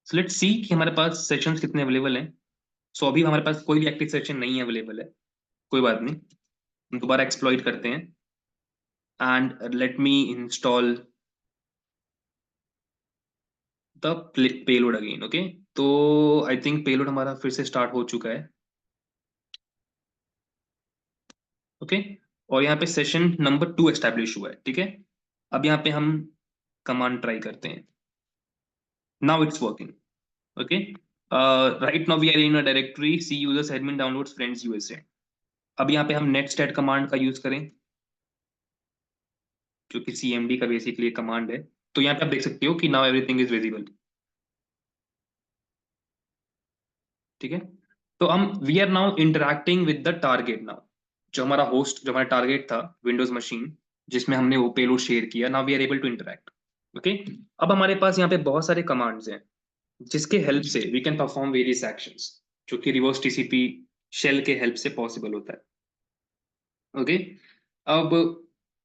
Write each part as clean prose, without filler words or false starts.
So let's see कि हमारे पास sessions कितने अवेलेबल हैं। सो अभी हमारे पास कोई भी एक्टिव सेशन नहीं अवेलेबल है, कोई बात नहीं, हम दोबारा एक्सप्लॉइट करते हैं। And let me install the payload again. Okay, तो आई थिंक पेलोड हमारा फिर से स्टार्ट हो चुका है। ओके, और यहाँ पे सेशन नंबर 2 एस्टैब्लिश हुआ है। ठीक है, अब यहाँ पे हम कमांड ट्राई करते हैं। Now it's working. Okay, right now we are in a directory C users admin downloads friends USA. अब यहाँ पे हम नेटस्टेट कमांड का यूज करें, जो कि सीएमडी का बेसिकली कमांड है। तो यहाँ पे आप देख सकते हो कि नाउ एवरीथिंग इज विजिबल। ठीक है, तो हम we are now interacting with the target now. जो हमारा होस्ट, जो हमारा टारगेट था विंडोज मशीन, जिसमें हमने वो पेलोड शेयर किया, now we are able to interact. Okay, अब हमारे पास यहाँ पे बहुत सारे कमांड्स हैं जिसके हेल्प से we can perform various actions, जो कि रिवर्स टीसीपी शेल के हेल्प से पॉसिबल होता है। ओके, अब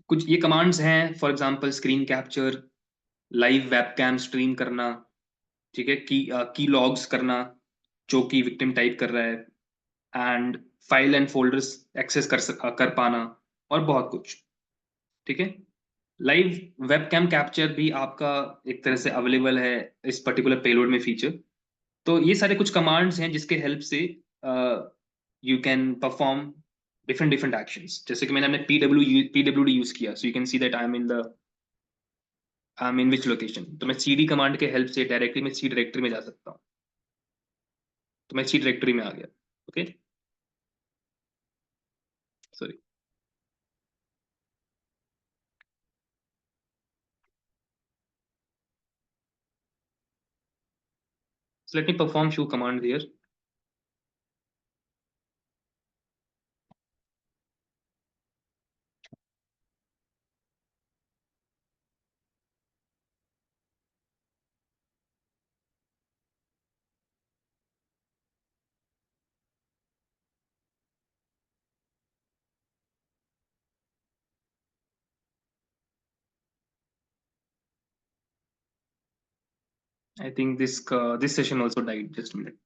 कुछ ये कमांड्स हैं, for example screen capture, live webcam stream करना, ठीक है, की लॉग्स करना जो कि विक्टिम टाइप कर रहा है, and file and folders access कर पाना, और बहुत कुछ। ठीक है, लाइव वेबकैम कैप्चर भी आपका एक तरह से अवेलेबल है इस पर्टिकुलर पेलोड में फीचर। तो ये सारे कुछ कमांड्स हैं जिसके हेल्प से you can perform different different actions. जैसे कि मैंने अपने पीडब्ल्यूडी यूज किया, so you can see that I am in which location. तो मैं सीडी कमांड के हेल्प से डायरेक्टली मैं सी डायरेक्टरी में जा सकता हूँ। तो मैं सी डायरेक्टरी में आ गया। Okay, sorry. So let me perform few commands here. I think this session also died. Just a minute.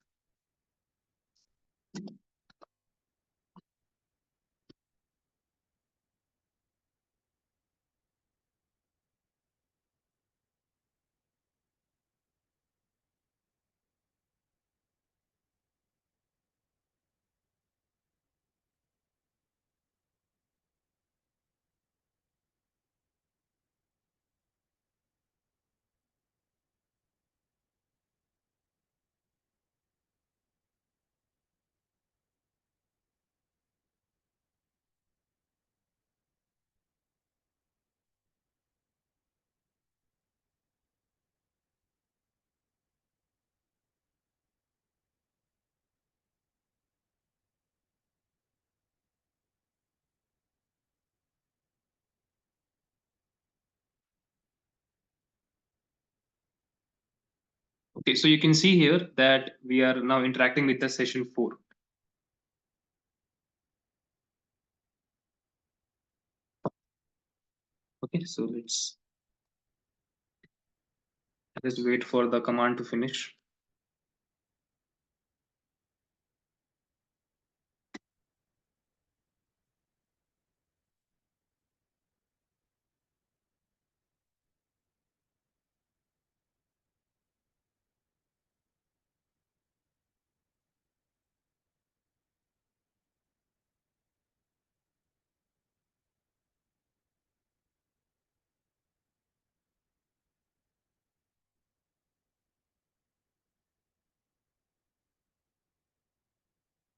Okay, so you can see here that we are now interacting with the session 4. Okay, so let's wait for the command to finish.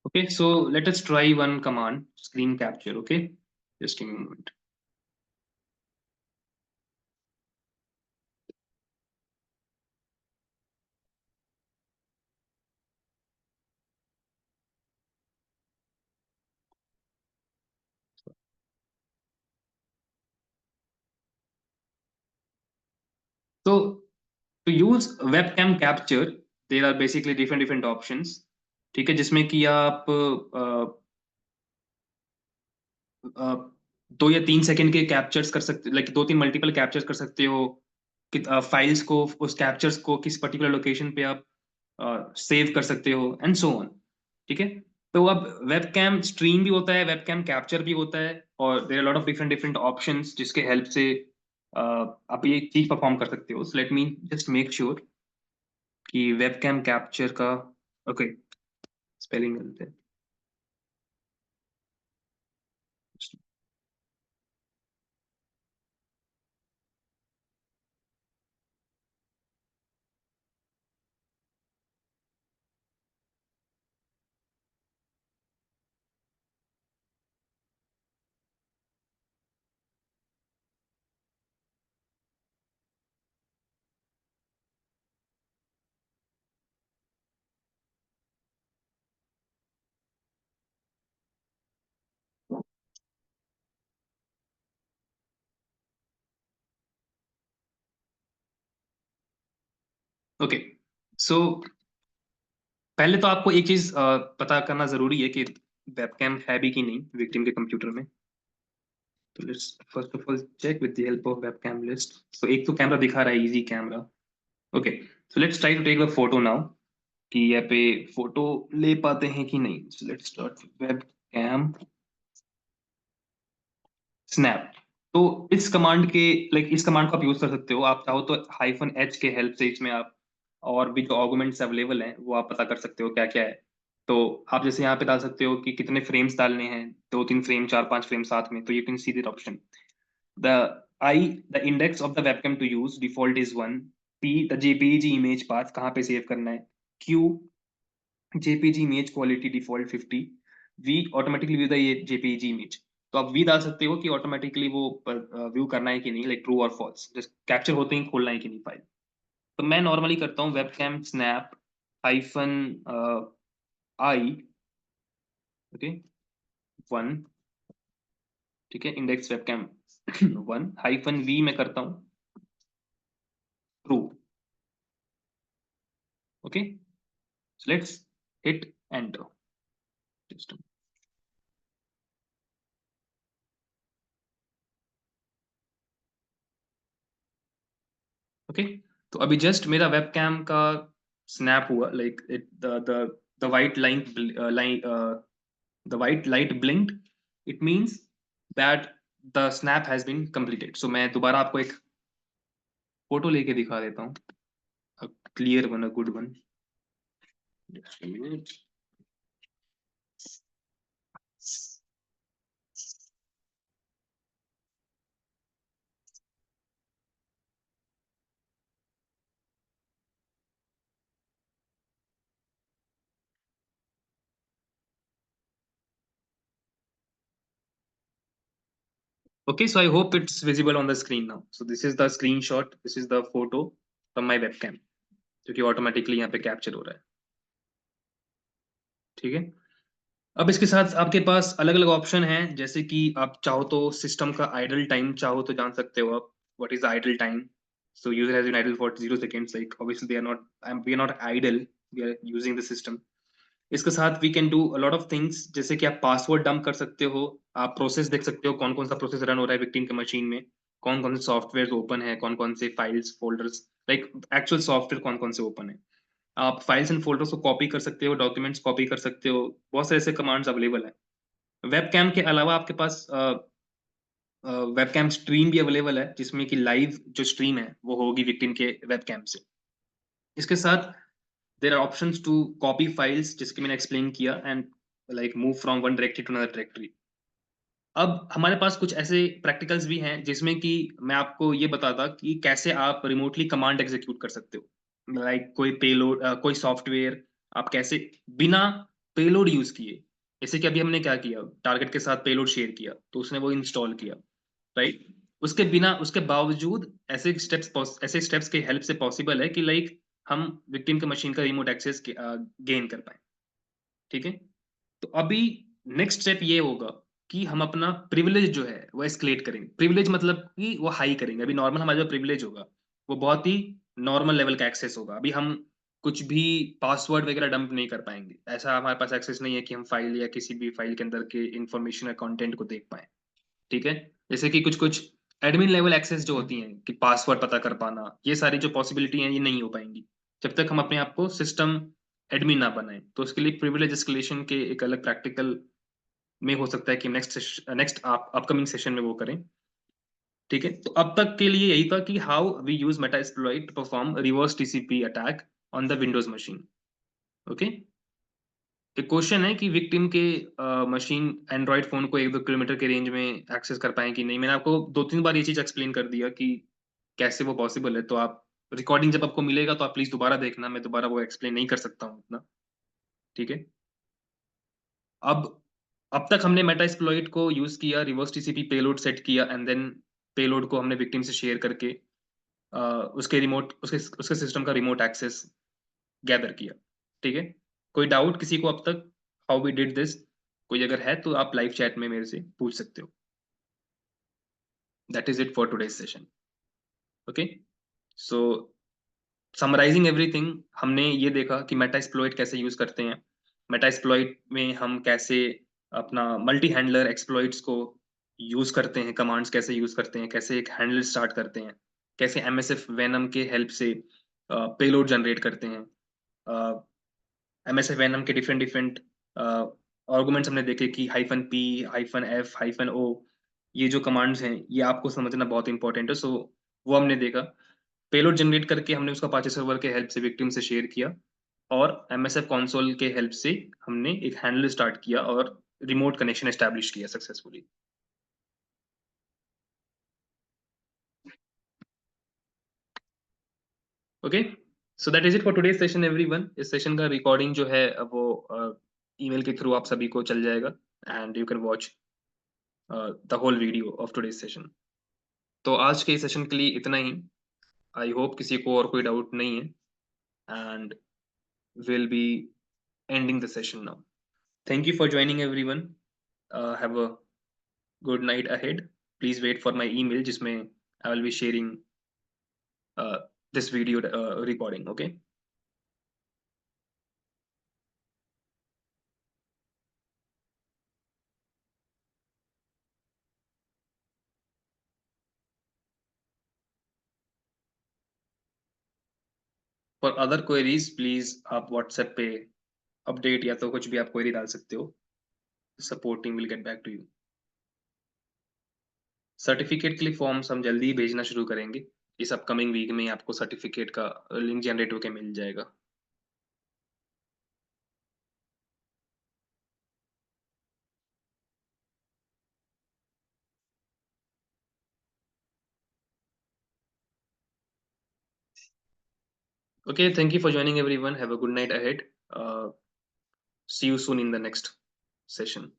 Okay, so let us try one command, screen capture. Okay, just give me a moment. So to use webcam capture, there are basically different options. ठीक है, जिसमें कि आप 2 या 3 second के captures कर सकते, like 2-3 multiple captures कर सकते हो, फाइल्स को, उस कैप्चर्स को किस पर्टिकुलर लोकेशन पे आप सेव कर सकते हो एंड सो ऑन। ठीक है, तो अब वेबकैम स्ट्रीम भी होता है, वेबकैम कैप्चर भी होता है, और there are lot of different different options जिसके हेल्प से आप ये चीज परफॉर्म कर सकते हो। So let me just make sure कि वेबकैम कैप्चर का, ओके, स्पेलिंग गलत है। ओके, सो पहले तो आपको एक चीज पता करना जरूरी है कि वेबकैम है भी कि नहीं विक्टिम के कंप्यूटर में। तो let's first of all check with the help of webcam list. तो एक तो कैमरा दिखा रहा है, easy camera. Okay, so let's try to take the photo now, कि यहाँ पे फोटो ले पाते हैं कि नहीं। So let's start web cam snap. तो इस कमांड के, लाइक इस कमांड को आप यूज कर सकते हो। आप चाहो तो -H के हेल्प से इसमें आप और भी जो आर्गुमेंट्स अवेलेबल हैं वो आप पता कर सकते हो क्या क्या है। तो आप जैसे यहाँ पे डाल सकते हो कि कितने फ्रेम्स डालने हैं, 2 3 फ्रेम, 4 5 फ्रेम साथ में, तो you can see that option. The the index of the webcam to use default is 1। P the JPEG image path कहाँ पे सेव करना है। Q JPG image quality default 50। We automatically view the ये JPG image. तो आप we डाल सकते हो कि ऑटोमेटिकली वो व्यू करना है कि नहीं, लाइक ट्रू और फॉल्स, जस्ट कैप्चर होते ही खोलना है कि नहीं फाइल। तो मैं नॉर्मली करता हूँ webcam snap hyphen I, okay, 1। ठीक है, इंडेक्स वेबकैम 1 -V में करता हूँ true. Okay, let's hit enter. Okay, तो अभी जस्ट मेरा वेबकैम का स्नैप हुआ, like it the white line line the white light blinked. It means that the snap has been completed. So मैं दोबारा आपको एक फोटो लेके दिखा देता हूँ, clear one, a good one. Okay, so I hope it's visible on the screen now. So this is the screenshot, this is the photo from my webcam, जो कि ऑटोमेटिकली यहाँ पे कैप्चर हो रहा है। ठीक है, अब इसके साथ आपके पास अलग अलग ऑप्शन हैं, जैसे कि आप चाहो तो सिस्टम का आइडल टाइम चाहो तो जान सकते हो आप। What is idle time? So user has been idle for 0 seconds, like obviously they are not, we are not idle, we are using the system. इसके साथ we can do a lot of things, जैसे कि आप password dump कर सकते हो, आप process देख सकते हो कौन कौन सा प्रोसेस रन हो रहा है विक्टिम के मशीन में, कौन कौन से सॉफ्टवेयर ओपन है, कौन कौन से files folders, like actual software कौन कौन से ओपन है। आप फाइल्स एंड फोल्डर्स को कॉपी कर सकते हो, डॉक्यूमेंट्स कॉपी कर सकते हो, बहुत सारे ऐसे कमांड्स अवेलेबल है। वेबकैम के अलावा आपके पास वेबकैम स्ट्रीम भी अवेलेबल है, जिसमें कि लाइव जो स्ट्रीम है वो होगी विक्टिम के वेबकैम से। इसके साथ there are options to copy files, जिसके मैंने एक्सप्लेन किया, and like move from one directory to another directory. अब हमारे पास कुछ ऐसे प्रैक्टिकल्स भी हैं जिसमें कि मैं आपको ये बताता कि कैसे आप रिमोटली कमांड एग्जीक्यूट कर सकते हो, लाइक कोई पेलोड, कोई सॉफ्टवेयर आप कैसे बिना पेलोड यूज किए, जैसे कि अभी हमने क्या किया, टारगेट के साथ पेलोड शेयर किया तो उसने वो इंस्टॉल किया, राइट। उसके बिना, उसके बावजूद ऐसे स्टेप्स के हेल्प से पॉसिबल है कि लाइक हम विक्टिम के मशीन का रिमोट एक्सेस गेन कर पाए। ठीक है, तो अभी नेक्स्ट स्टेप ये होगा कि हम अपना प्रिविलेज जो है वो एस्केलेट करेंगे। प्रिविलेज मतलब कि वो हाई करेंगे। अभी नॉर्मल हमारा जो प्रिविलेज होगा वो बहुत ही नॉर्मल लेवल का एक्सेस होगा। अभी हम कुछ भी पासवर्ड वगैरह डंप नहीं कर पाएंगे, ऐसा हमारे पास एक्सेस नहीं है कि हम फाइल या किसी भी फाइल के अंदर के इंफॉर्मेशन या कंटेंट को देख पाए। ठीक है, जैसे कि कुछ कुछ एडमिन लेवल एक्सेस जो होती हैं कि पासवर्ड पता कर पाना, ये सारी जो पॉसिबिलिटी हैं ये नहीं हो पाएंगी जब तक हम अपने आप को सिस्टम एडमिन ना बनाएं। तो उसके लिए प्रिविलेज एस्केलेशन के एक अलग प्रैक्टिकल में हो सकता है कि नेक्स्ट आप अपकमिंग सेशन में वो करें। ठीक है, तो अब तक के लिए यही था कि how we use meta exploit to perform reverse TCP attack on the Windows machine. Okay, एक क्वेश्चन है कि विक्टिम के मशीन एंड्रॉइड फोन को 1-2 किलोमीटर के रेंज में एक्सेस कर पाए कि नहीं। मैंने आपको 2-3 बार ये चीज एक्सप्लेन कर दिया कि कैसे वो पॉसिबल है। तो आप रिकॉर्डिंग जब आपको मिलेगा तो आप प्लीज दोबारा देखना, मैं दोबारा वो एक्सप्लेन नहीं कर सकता हूँ उतना। ठीक है, अब अब तक हमने मेटा एक्सप्लॉइट को यूज किया, रिवर्स टीसीपी पेलोड सेट किया एंड देन पेलोड को हमने विक्टिम से शेयर करके उसके उसके सिस्टम का रिमोट एक्सेस गैदर किया। ठीक है, कोई डाउट किसी को अब तक हाउ वी डिड दिस? कोई अगर है तो आप लाइव चैट में मेरे से पूछ सकते हो। That is it for today's session. Okay, so summarising everything, हमने ये देखा कि मेटा एक्सप्लॉइट कैसे यूज करते हैं। मेटा एक्सप्लॉइट में हम कैसे अपना मल्टी हैंडलर एक्सप्लॉइट्स को यूज करते हैं, कमांड्स कैसे यूज करते हैं, कैसे एक हैंडलर स्टार्ट करते हैं, कैसे एमएसएफ वेनम के हेल्प से पेलोड जनरेट करते हैं। एमएसएफ वेनम के डिफरेंट डिफरेंट आर्गुमेंट्स हमने देखे कि -p -f -o, ये जो कमांड्स हैं ये आपको समझना बहुत इंपॉर्टेंट है। सो वो हमने देखा, पेलोड जनरेट करके हमने उसका अपाचे सर्वर के हेल्प से विक्टिम से शेयर किया, और एमएसएफ कंसोल के हेल्प से हमने एक हैंडल स्टार्ट किया और रिमोट कनेक्शन एस्टैब्लिश किया successfully. Okay, so that is it for today session everyone. इस सेशन का रिकॉर्डिंग जो है वो ईमेल के थ्रू आप सभी को चल जाएगा and you can watch the whole video of today session. तो आज के सेशन के लिए इतना ही। आई होप किसी को और कोई डाउट नहीं है and will be ending the session now. Thank you for joining everyone. Have a good night ahead. Please wait for my email जिसमें I will be sharing uh, this video recording. Okay. For other queries, please आप WhatsApp पे update या तो कुछ भी आप query डाल सकते हो। Support team will get back to you. Certificate के लिए फॉर्म्स हम जल्दी ही भेजना शुरू करेंगे। इस अपकमिंग वीक में आपको सर्टिफिकेट का लिंक जनरेट होकर मिल जाएगा। Okay, thank you for joining everyone. Have a good night ahead. See you soon in the next session.